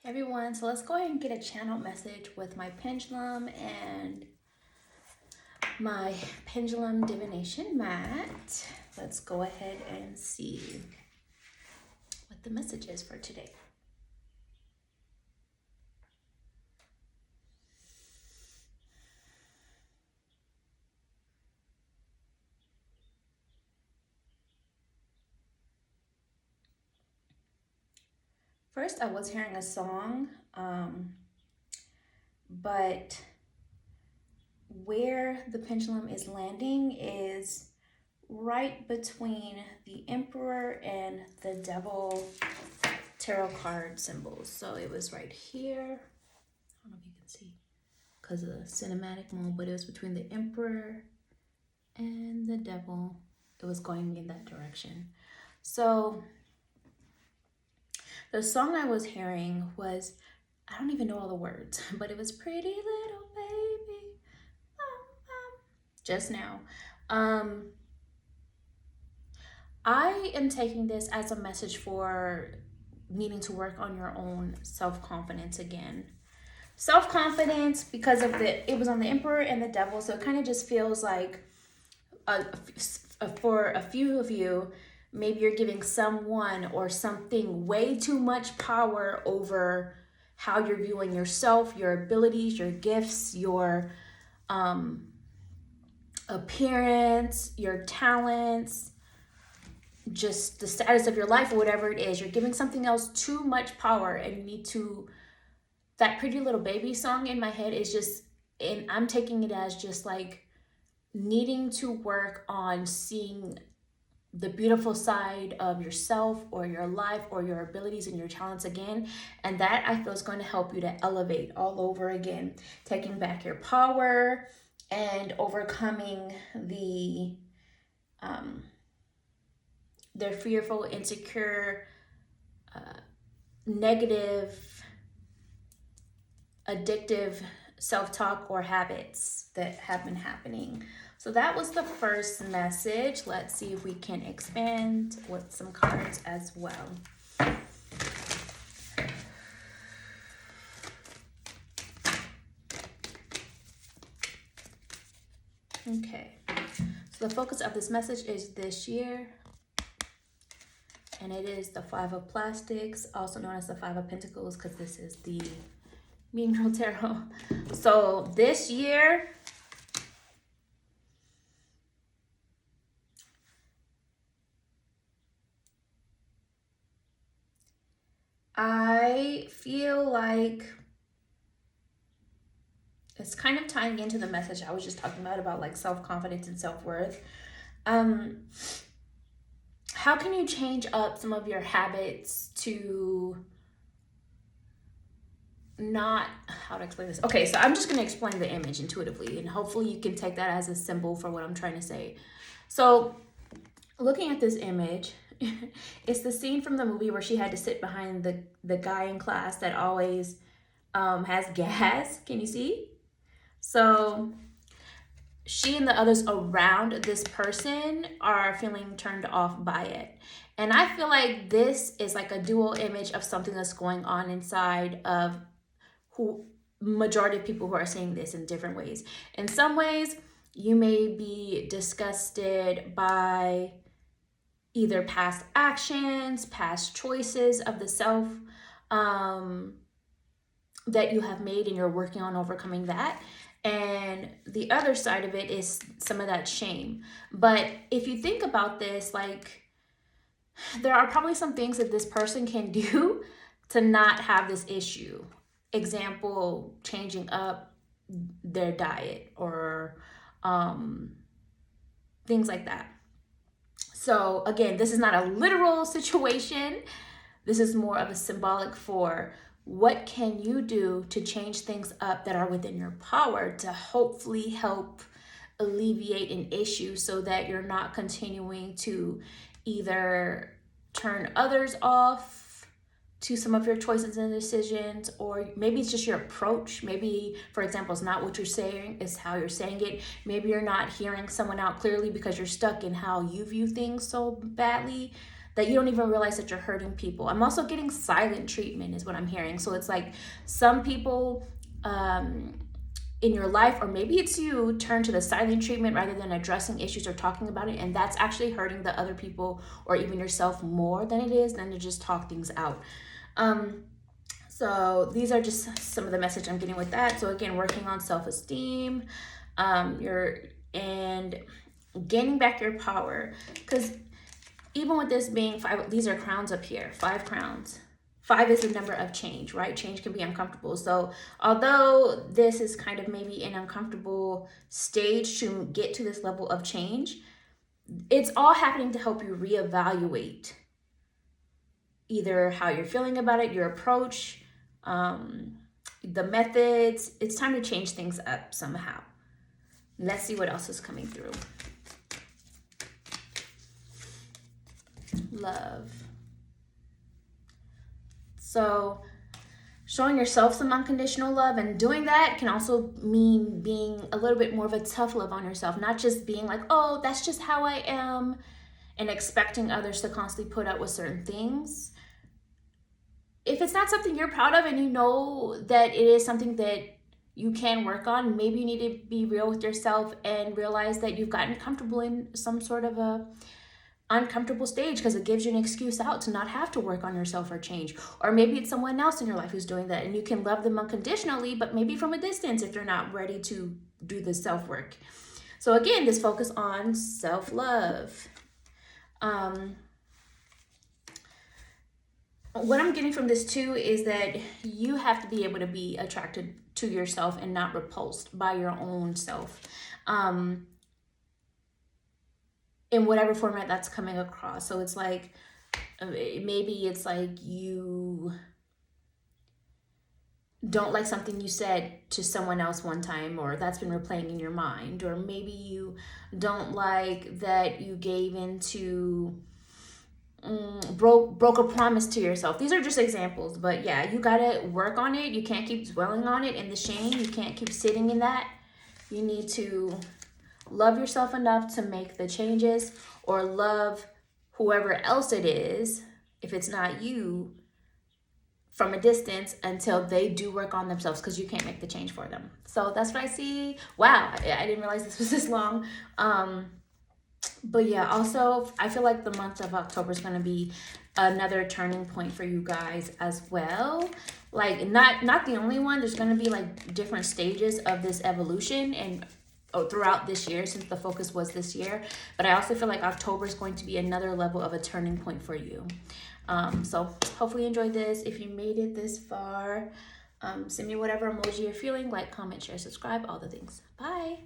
Everyone, so let's go ahead and get a channel message with my pendulum and my pendulum divination mat. Let's go ahead and see what the message is for today. First, I was hearing a song, but where the pendulum is landing is right between the Emperor and the Devil tarot card symbols. So it was right here. I don't know if you can see because of the cinematic mode, but it was between the Emperor and the Devil. It was going in that direction. So the song I was hearing was, I don't even know all the words, but it was Pretty Little Baby. Just now. I am taking this as a message for needing to work on your own self-confidence again. Self-confidence because of it was on the Emperor and the Devil, so it kind of just feels like for a few of you, maybe you're giving someone or something way too much power over how you're viewing yourself, your abilities, your gifts, your appearance, your talents, just the status of your life or whatever it is. You're giving something else too much power, and you need to, that Pretty Little Baby song in my head is just, and I'm taking it as just like needing to work on seeing the beautiful side of yourself or your life or your abilities and your talents again. And that I feel is going to help you to elevate all over again, taking back your power and overcoming the fearful, insecure, negative, addictive self-talk or habits that have been happening. So that was the first message. Let's see if we can expand with some cards as well. Okay, so the focus of this message is this year, and it is the Five of Plastics, also known as the Five of Pentacles, because this is the Mean Girl Tarot. So this year, I feel like it's kind of tying into the message I was just talking about like self-confidence and self-worth. How can you change up some of your habits to not, how to explain this? Okay, so I'm just going to explain the image intuitively, and hopefully you can take that as a symbol for what I'm trying to say. So looking at this image, it's the scene from the movie where she had to sit behind the guy in class that always has gas. Can you see? So she and the others around this person are feeling turned off by it. And I feel like this is like a dual image of something that's going on inside of who majority of people who are seeing this in different ways. In some ways, you may be disgusted by either past actions, past choices of the self that you have made, and you're working on overcoming that. And the other side of it is some of that shame. But if you think about this, like, there are probably some things that this person can do to not have this issue. Example, changing up their diet or things like that. So again, this is not a literal situation. This is more of a symbolic for what can you do to change things up that are within your power to hopefully help alleviate an issue so that you're not continuing to either turn others off to some of your choices and decisions, or maybe it's just your approach. Maybe, for example, it's not what you're saying, it's how you're saying it. Maybe you're not hearing someone out clearly because you're stuck in how you view things so badly that you don't even realize that you're hurting people. I'm also getting silent treatment is what I'm hearing. So it's like some people in your life, or maybe it's you, turn to the silent treatment rather than addressing issues or talking about it, and that's actually hurting the other people or even yourself more than it is than to just talk things out. So these are just some of the message I'm getting with that. So again, working on self-esteem, and gaining back your power, because even with this being 5, these are crowns up here, 5 crowns. 5 is the number of change, right? Change can be uncomfortable. So although this is kind of maybe an uncomfortable stage to get to this level of change, it's all happening to help you reevaluate either how you're feeling about it, your approach, the methods. It's time to change things up somehow. Let's see what else is coming through. Love. So showing yourself some unconditional love, and doing that can also mean being a little bit more of a tough love on yourself, not just being like, oh, that's just how I am, and expecting others to constantly put up with certain things. If it's not something you're proud of and you know that it is something that you can work on, maybe you need to be real with yourself and realize that you've gotten comfortable in some sort of a uncomfortable stage, because it gives you an excuse out to not have to work on yourself or change. Or maybe it's someone else in your life who's doing that, and you can love them unconditionally, but maybe from a distance if they're not ready to do the self-work. So again, this focus on self-love. What I'm getting from this too is that you have to be able to be attracted to yourself and not repulsed by your own self. In whatever format that's coming across. So it's like, maybe it's like you don't like something you said to someone else one time, or that's been replaying in your mind. Or maybe you don't like that you gave into, broke a promise to yourself. These are just examples, but yeah, you gotta work on it. You can't keep dwelling on it in the shame. You can't keep sitting in that. You need to love yourself enough to make the changes, or love whoever else it is, if it's not you, from a distance until they do work on themselves, because you can't make the change for them. So that's what I see. Wow, I didn't realize this was this long. But yeah, also I feel like the month of October is going to be another turning point for you guys as well. Like not the only one. There's going to be like different stages of this evolution and throughout this year, since the focus was this year. But I also feel like October is going to be another level of a turning point for you. So hopefully you enjoyed this. If you made it this far, send me whatever emoji you're feeling, like, comment, share, subscribe, all the things. Bye.